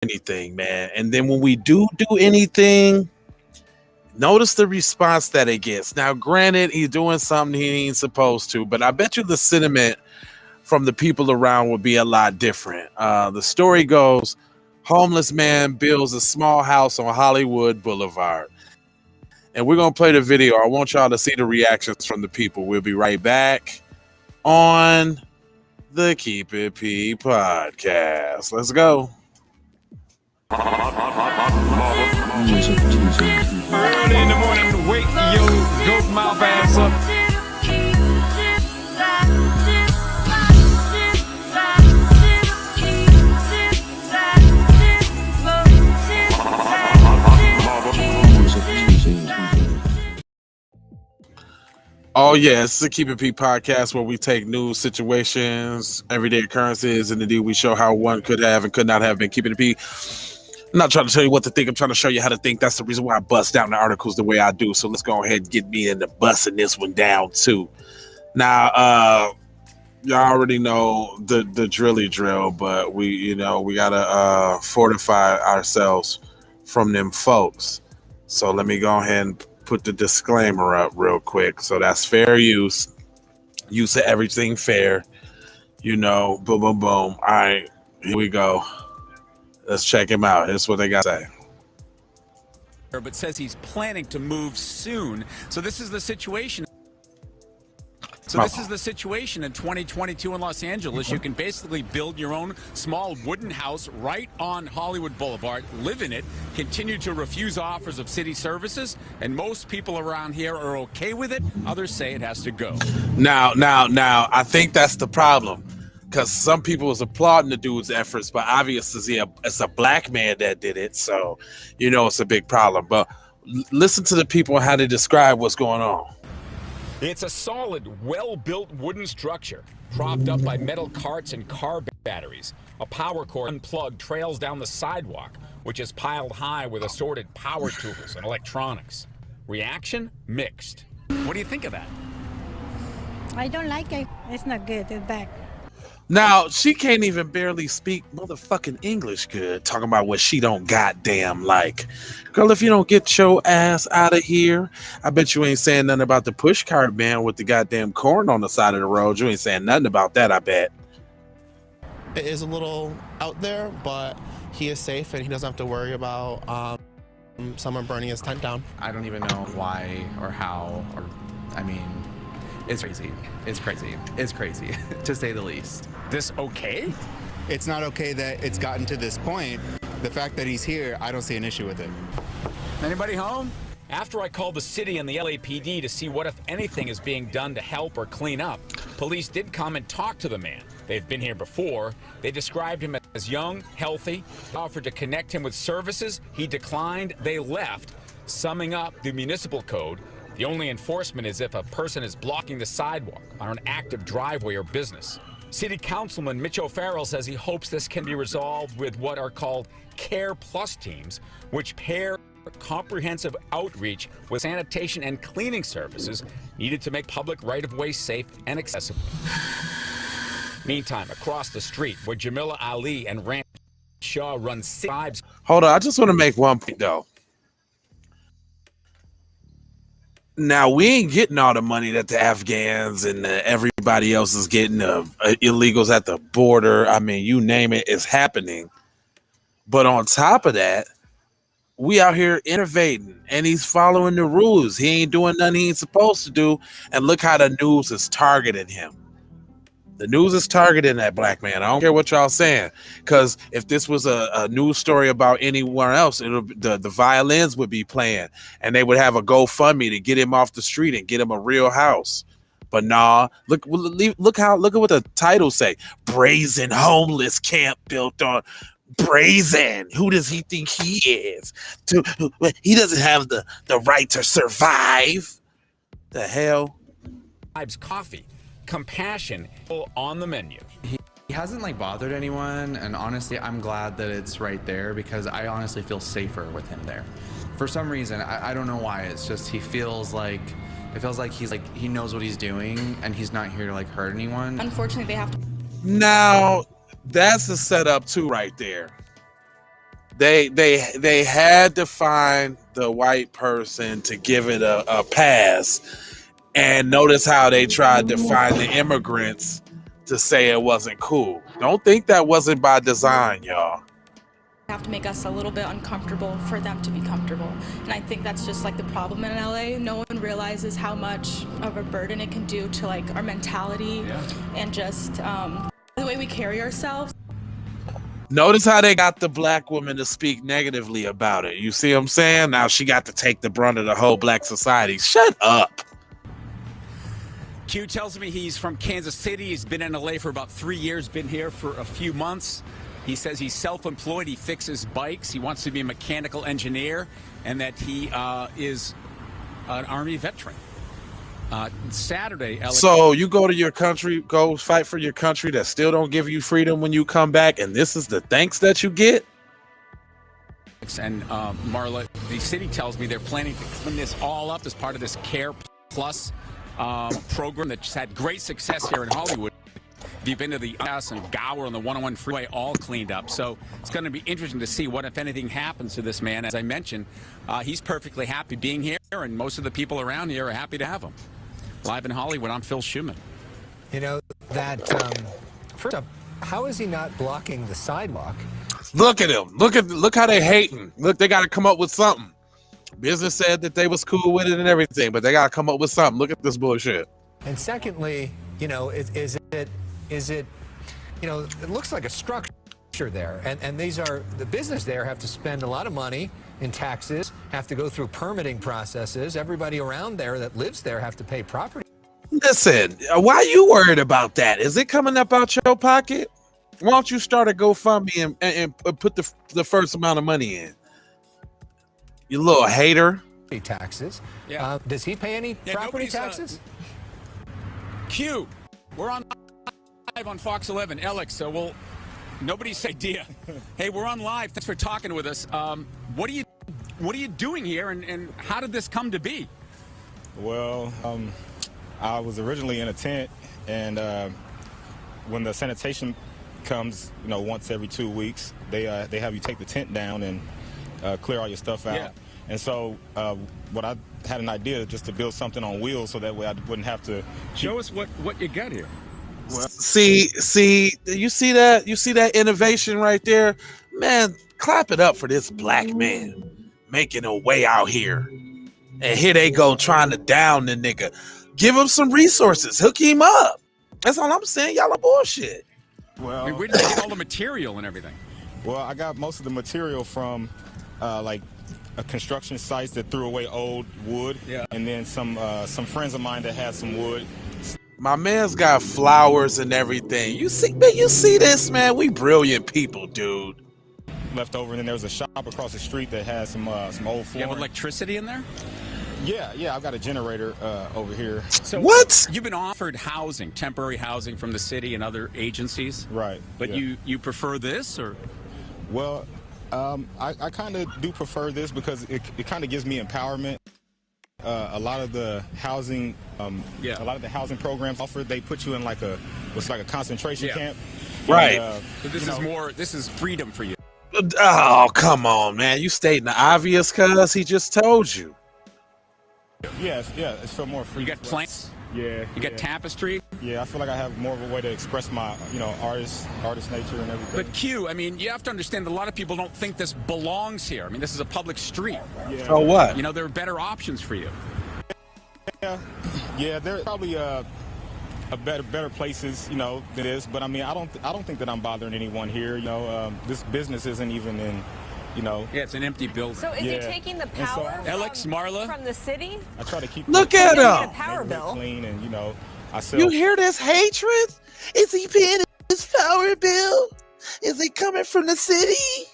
anything, man. And then when we do anything, notice the response that it gets. Now, granted, he's doing something he ain't supposed to, but I bet you the sentiment from the people around would be a lot different. The story goes, homeless man builds a small house on Hollywood Boulevard. And we're going to play the video. I want y'all to see the reactions from the people. We'll be right back on the Keep It P podcast. Let's go. Early in the morning, wake your goat mouth ass up. Oh yeah, it's the Keep It P podcast where we take news situations, everyday occurrences, and indeed we show how one could have and could not have been keeping it P. I'm not trying to tell you what to think. I'm trying to show you how to think. That's the reason why I bust down the articles the way I do. So let's go ahead and get me into busting this one down too. Now, y'all already know the drilly drill, but we gotta fortify ourselves from them folks. So let me go ahead and put the disclaimer up real quick. So that's fair use of everything fair. Boom, boom, boom. All right, here we go. Let's check him out. Here's what they got to say. But says he's planning to move soon. So this is the situation. This is the situation in 2022 in Los Angeles. You can basically build your own small wooden house right on Hollywood Boulevard, live in it, continue to refuse offers of city services, and most people around here are okay with it. Others say it has to go. Now, I think that's the problem. Because some people was applauding the dude's efforts, but obviously it's a black man that did it. So, it's a big problem. But listen to the people and how they describe what's going on. It's a solid, well-built wooden structure, propped up by metal carts and car batteries. A power cord unplugged trails down the sidewalk, which is piled high with assorted power tools and electronics. Reaction? Mixed. What do you think of that? I don't like it. It's not good. It's bad. Now, she can't even barely speak motherfucking English good, talking about what she don't goddamn like. Girl, if you don't get your ass out of here, I bet you ain't saying nothing about the push cart man with the goddamn corn on the side of the road. You ain't saying nothing about that, I bet. It is a little out there, but he is safe and he doesn't have to worry about someone burning his tent down. I don't even know why or how, it's crazy. It's crazy. It's crazy, to say the least. This okay? It's not okay that it's gotten to this point. The fact that he's here, I don't see an issue with it. Anybody home? After I called the city and the LAPD to see what, if anything, is being done to help or clean up, police did come and talk to the man. They've been here before. They described him as young, healthy, offered to connect him with services. He declined. They left. Summing up the municipal code, the only enforcement is if a person is blocking the sidewalk on an active driveway or business. City Councilman Mitch O'Farrell says he hopes this can be resolved with what are called Care Plus teams, which pair comprehensive outreach with sanitation and cleaning services needed to make public right-of-way safe and accessible. Meantime, across the street, where Jamila Ali and Ranch Shaw run tribes. Hold on, I just want to make one point, though. Now, we ain't getting all the money that the Afghans and everybody else is getting, illegals at the border. I mean, you name it, it's happening. But on top of that, we out here innovating, and he's following the rules. He ain't doing nothing he ain't supposed to do. And look how the news is targeting him. The news is targeting that black man. I don't care what y'all saying, because if this was a news story about anywhere else, the violins would be playing, and they would have a GoFundMe to get him off the street and get him a real house. But nah, look at what the title say: Brazen Homeless Camp Built on Brazen. Who does he think he is? He doesn't have the right to survive. The hell? Tribes coffee. Compassion on the menu. He hasn't bothered anyone, and honestly, I'm glad that it's right there because I honestly feel safer with him there. For some reason, I don't know why. It's just he feels like he knows what he's doing, and he's not here to hurt anyone. Unfortunately, they have to. Now, that's a setup too right there. They had to find the white person to give it a pass, and notice how they tried to find the immigrants to say it wasn't cool. Don't think that wasn't by design, y'all. Have to make us a little bit uncomfortable for them to be comfortable, and I think that's just like the problem in LA. No one realizes how much of a burden it can do to like our mentality and just the way we carry ourselves. Notice how they got the black woman to speak negatively about it. You see what I'm saying? Now she got to take the brunt of the whole black society. Shut up. Q tells me he's from Kansas City. He's been in LA for about 3 years, been here for a few months. He says he's self-employed. He fixes bikes. He wants to be a mechanical engineer, and that he is an Army veteran. Saturday, Alex. So you go to your country, go fight for your country that still don't give you freedom when you come back, and this is the thanks that you get? And Marla, the city tells me they're planning to clean this all up as part of this Care Plus program that's had great success here in Hollywood. If you've been to the US and Gower on the 101 freeway, all cleaned up. So it's going to be interesting to see what, if anything, happens to this man. As I mentioned, he's perfectly happy being here, and most of the people around here are happy to have him. Live in Hollywood, I'm Phil Schumann. You know, that, first up, how is he not blocking the sidewalk? Look at him. Look how they hating. Look, they got to come up with something. Business said that they was cool with it and everything, but they got to come up with something. Look at this bullshit. And secondly, you know, is it, you know, it looks like a structure there. And these are, the business there have to spend a lot of money in taxes, have to go through permitting processes. Everybody around there that lives there have to pay property. Listen, why are you worried about that? Is it coming up out your pocket? Why don't you start a GoFundMe and put the first amount of money in? You little hater. Taxes. Yeah. Does he pay any property taxes? Q, we're on live on Fox 11. Alex, so we'll, nobody's idea. Hey, we're on live. Thanks for talking with us. What are you doing here, and how did this come to be? Well, I was originally in a tent, and when the sanitation comes, you know, once every 2 weeks, they have you take the tent down and clear all your stuff out. Yeah. And so what I had an idea just to build something on wheels so that way I wouldn't have to Show us what you got here. Well, see, you see that innovation right there? Man, clap it up for this black man making a way out here. And here they go trying to down the nigga. Give him some resources. Hook him up. That's all I'm saying. Y'all are bullshit. Well, I mean, where did you get all the material and everything? Well, I got most of the material from like a construction sites that threw away old wood, and then some friends of mine that had some wood. My man's got flowers and everything. You see, man, you see this, man? We brilliant people, dude. Left over, and then there was a shop across the street that had some old flooring. You have electricity in there? Yeah, I've got a generator over here. So what? You've been offered housing, temporary housing from the city and other agencies, right? But you prefer this, or? Well, I kind of do prefer this because it kind of gives me empowerment. A lot of the housing, a lot of the housing programs offered, they put you in like a concentration camp. Right. And, so this is freedom for you. Oh, come on, man. You stating the obvious, cuz he just told you. Yeah, it's for more free. You got plants? Yeah. You got tapestry? Yeah, I feel like I have more of a way to express my, artist nature and everything. But Q, I mean, you have to understand that a lot of people don't think this belongs here. I mean, this is a public street. Yeah. So what? You know, there are better options for you. Yeah, there are probably better places, than this. But I mean, I don't think that I'm bothering anyone here. This business isn't even in. Yeah, it's an empty building. So is he taking the power from the city? I try to keep. Look at him. A power bill. Clean and I sell. You hear this hatred? Is he paying his power bill? Is it coming from the city?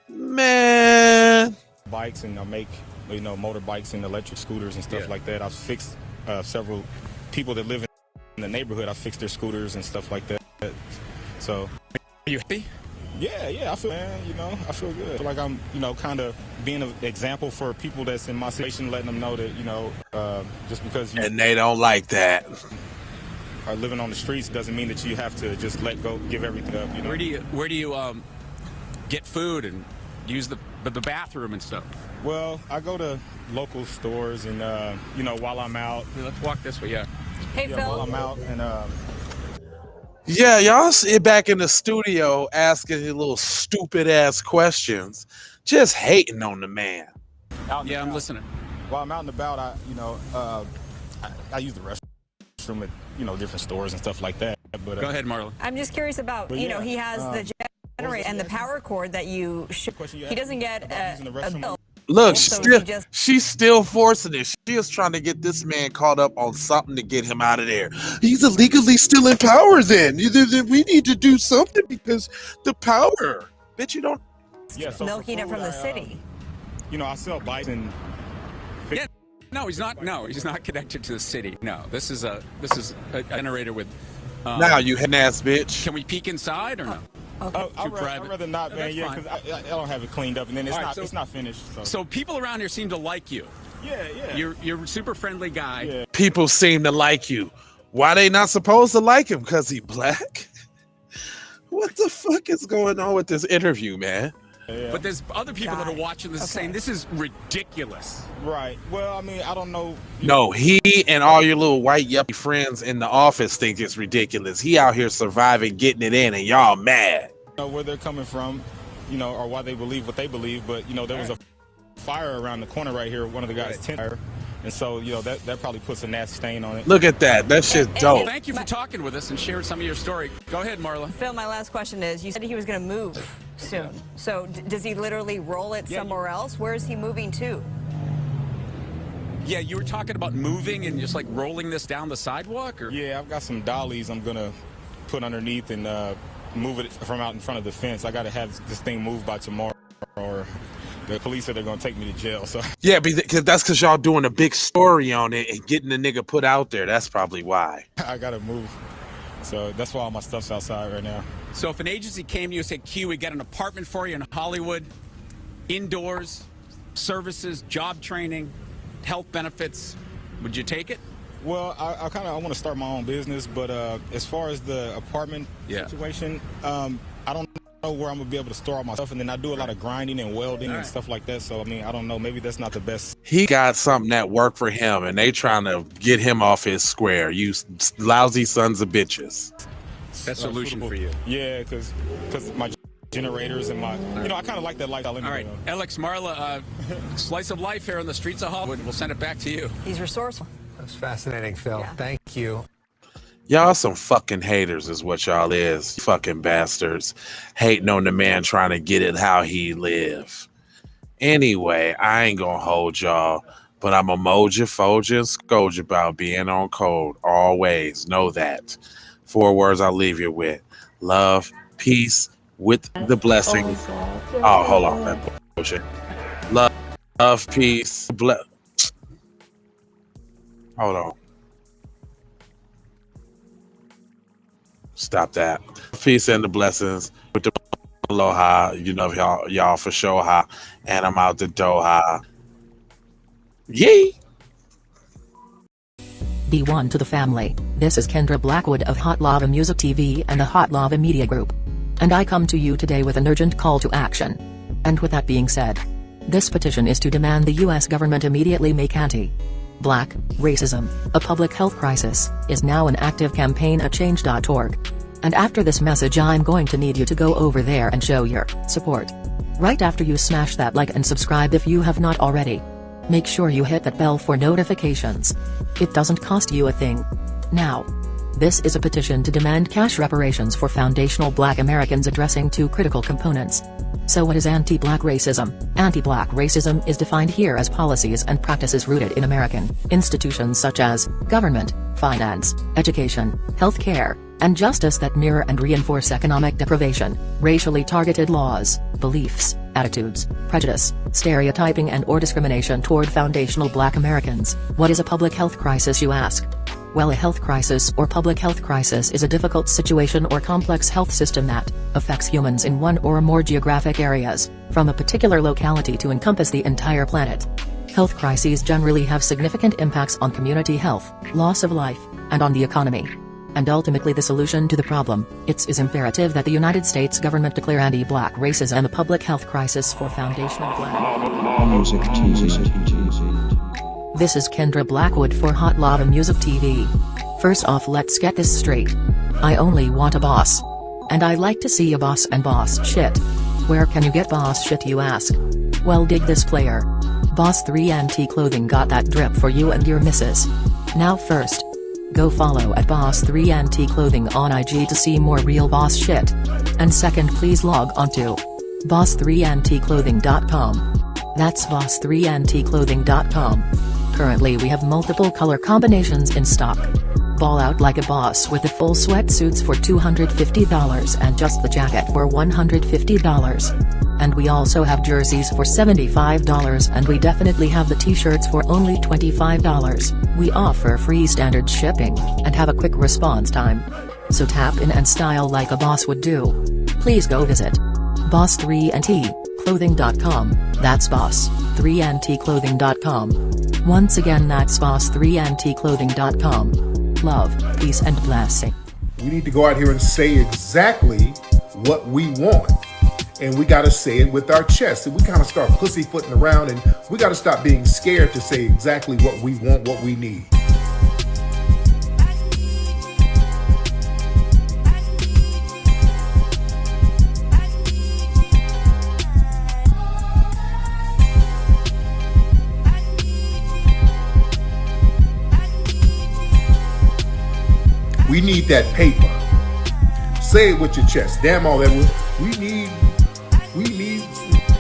Man. Bikes, and I make motorbikes and electric scooters and stuff like that. I've fixed several people that live in the neighborhood. I fixed their scooters and stuff like that. So. Are you happy? Yeah, I feel, man, I feel good. I feel like I'm, kind of being an example for people that's in my situation, letting them know that, just because you and they don't like that. Are living on the streets doesn't mean that you have to just let go, give everything up. Where do you get food and use the bathroom and stuff? Well, I go to local stores and, while I'm out. Let's walk this way, yeah. Hey, Phil. While I'm out and, Yeah, y'all sit back in the studio asking his little stupid ass questions, just hating on the man. Yeah, I'm listening. While I'm out and about, I use the restroom at, different stores and stuff like that. But Go ahead, Marla. I'm just curious about, But he yeah, has the generator and the power cord that you should. He doesn't get a bill. Look, So she's still forcing it. She is trying to get this man caught up on something to get him out of there. He's illegally still in power then. We need to do something because the power. Bitch, you don't. Yeah, so milking it from the city. I sell bikes and. Yeah. No, he's not. No, he's not connected to the city. No, this is a generator with. Now you hen ass bitch. Can we peek inside or no? Okay. I'd rather not, man. That's Yeah, fine. because I don't have it cleaned up, and then it's not finished. So people around here seem to like you. Yeah. You're a super friendly guy. Yeah. People seem to like you. Why they not supposed to like him? Because he black? What the fuck is going on with this interview, man? Yeah. But there's other people that are watching this saying this is ridiculous. Right. Well, I mean, I don't know. No, he and all your little white yuppie friends in the office think it's ridiculous. He out here surviving, getting it in, and y'all mad. Where they're coming from, or why they believe what they believe. But there was a fire around the corner right here. One of the guys' tent fire, and so that probably puts a nasty stain on it. Look at that. That shit's dope. Thank you for talking with us and sharing some of your story. Go ahead, Marla. Phil, my last question is, you said he was going to move soon. So does he literally roll it somewhere else? Where is he moving to? Yeah, you were talking about moving and just like rolling this down the sidewalk? Or? Yeah, I've got some dollies I'm going to put underneath and move it from out in front of the fence. I got to have this thing moved by tomorrow, or the police said they're going to take me to jail. So Yeah, because y'all doing a big story on it and getting the nigga put out there. That's probably why. I got to move. So that's why all my stuff's outside right now. So if an agency came to you and said, Q, we got an apartment for you in Hollywood, indoors, services, job training, health benefits, would you take it? Well, I want to start my own business, but as far as the apartment situation, I don't know where I'm going to be able to store all my stuff, and then I do a lot of grinding and welding and stuff like that, so, I mean, I don't know, maybe that's not the best. He got something that worked for him, and they trying to get him off his square. You lousy sons of bitches. That's a solution for you. Yeah, because my generators and my, I kind of like that lifestyle anyway. All right, Alex, Marla, slice of life here on the streets of Hollywood. We'll send it back to you. He's resourceful. That's fascinating, Phil. Yeah. Thank you. Y'all some fucking haters is what y'all is. Fucking bastards. Hating on the man trying to get it how he live. Anyway, I ain't gonna hold y'all, but I'm a moja, foja, and scoja about being on code. Always. Know that. 4 words I'll leave you with. Love, peace, with the blessing. Oh, hold on. That bullshit. Love, peace, hold on. Stop that. Peace and the blessings with the aloha. Y'all for sure ha. And I'm out the doha. Yay! B1 to the family. This is Kendra Blackwood of Hot Lava Music TV and the Hot Lava Media Group. And I come to you today with an urgent call to action. And with that being said, this petition is to demand the US government immediately make anti-black racism a public health crisis is now an active campaign at change.org. And after this message I'm going to need you to go over there and show your support. Right after you smash that like and subscribe if you have not already. Make sure you hit that bell for notifications. It doesn't cost you a thing. Now, this is a petition to demand cash reparations for foundational Black Americans addressing 2 critical components. So what is anti-Black racism? Anti-Black racism is defined here as policies and practices rooted in American institutions such as government, finance, education, healthcare, and justice that mirror and reinforce economic deprivation, racially targeted laws, beliefs, attitudes, prejudice, stereotyping and/or discrimination toward foundational Black Americans. What is a public health crisis, you ask? Well, a health crisis or public health crisis is a difficult situation or complex health system that affects humans in one or more geographic areas, from a particular locality to encompass the entire planet. Health crises generally have significant impacts on community health, loss of life, and on the economy. and ultimately the solution to the problem. It is imperative that the United States government declare anti-black racism and a public health crisis for foundational black music TV. This is Kendra Blackwood for Hot Lava Music TV. First off, let's get this straight. I only want a boss. And I like to see a boss and boss shit. Where can you get boss shit, you ask? Well, dig this player. Boss 3 Anti Clothing got that drip for you and your missus. Now first, go follow at Boss 3 Anti Clothing on IG to see more real boss shit. And second, please log on to boss3anticlothing.com. That's boss3anticlothing.com. Currently we have multiple color combinations in stock. Ball out like a boss with the full sweatsuits for $250 and just the jacket for $150. And we also have jerseys for $75, and we definitely have the t-shirts for only $25. We offer free standard shipping, and have a quick response time. So tap in and style like a boss would do. Please go visit boss3anticlothing.com. That's boss3anticlothing.com. Once again, that's boss3anticlothing.com. Love, peace and blessing. We need to go out here and say exactly what we want. And we got to say it with our chest. And we kind of start pussyfooting around, and we got to stop being scared to say exactly what we want, what we need. We need that paper. Say it with your chest. Damn all that. We need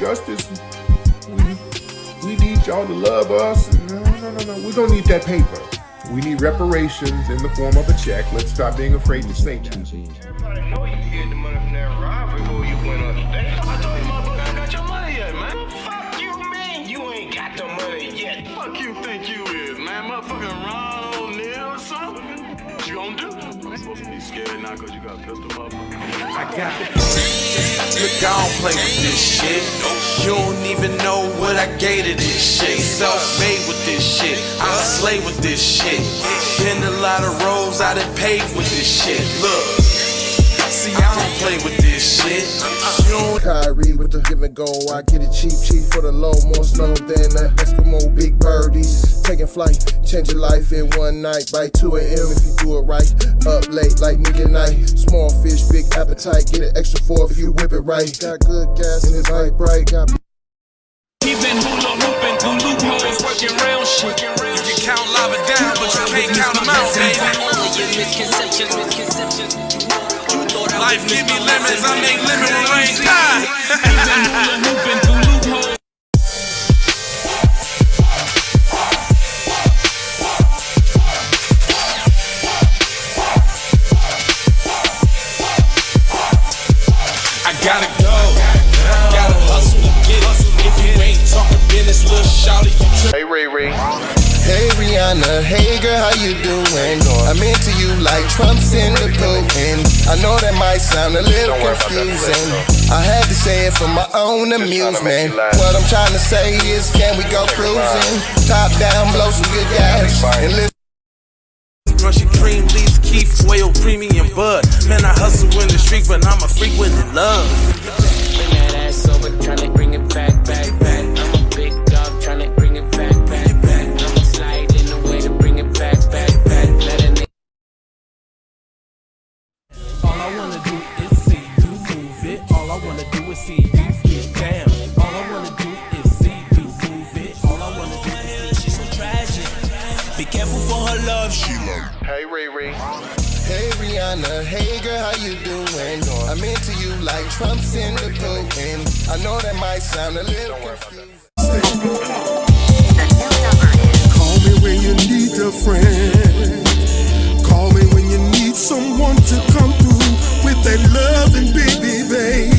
justice. We need y'all to love us. No. We don't need that paper. We need reparations in the form of a check. Let's stop being afraid to say that. Everybody know you get the money from that robbery before you went on today. I told you motherfucker ain't got your money yet, man. Fuck you, man. You ain't got the money yet. Fuck you think you is, man. Motherfucking Ron O'Neal or something. What you gonna do? I'm supposed to be scared now because you got a pistol, motherfucker. I got it. Look, I don't play with this shit. You don't even know what I gave to this shit. Self-made with this shit. I slay with this shit. Been a lot of roads I done paved with this shit. Look, see, I don't play with this shit. Kyrie with the give and go. I get it cheap for the low. More snow than the Eskimo big birdies. Taking flight, change your life in one night. By 2 a.m. if you do it right. Up late like midnight. Small fish, big appetite. Get an extra 4 if you whip it right. Got good gas and it's light bright. Got He been hula hooping through loopholes, working round shit. You can count lava down, but you can't count them out, baby. Life give me lemons, I make lemon rain die. He been hula hooping through loopholes. I gotta go, gotta hustle to get it. If you ain't talking business, little shawty, you trip. Hey Ray Ray. Hey Rihanna, hey girl, how you doing? I'm into you like Trump's in the Putin. I know that might sound a little confusing. I had to say it for my own amusement. What I'm trying to say is, can we go cruising? Top down, blow some good gas, and listen. Russian cream, leaves, Keith, oil, premium bud. Man, I hustle in the street, but I'm a freak with the love. Bring that ass over, tryna bring it back. I'm a big dog, tryna bring it back. I'ma slide in the way to bring it back. Let a nigga. All I wanna do is see you move it. All I wanna do is see you get down. All I wanna do is see you move it. All I wanna do is see. She's so tragic. Be careful for her love, she love. Hey Ray Ray. Hey Rihanna, hey girl, how you doing? I'm into you like Trump's in the Putin. I know that might sound a little confusing. Call me when you need a friend. Call me when you need someone to come through with that loving baby.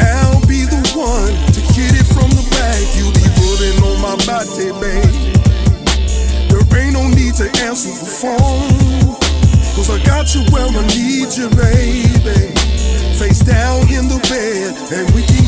I'll be the one to hit it from the back. You'll be rubbing on my body, babe. There ain't no need to answer the phone, 'cause I got you where I need you, baby. Face down in the bed, and we can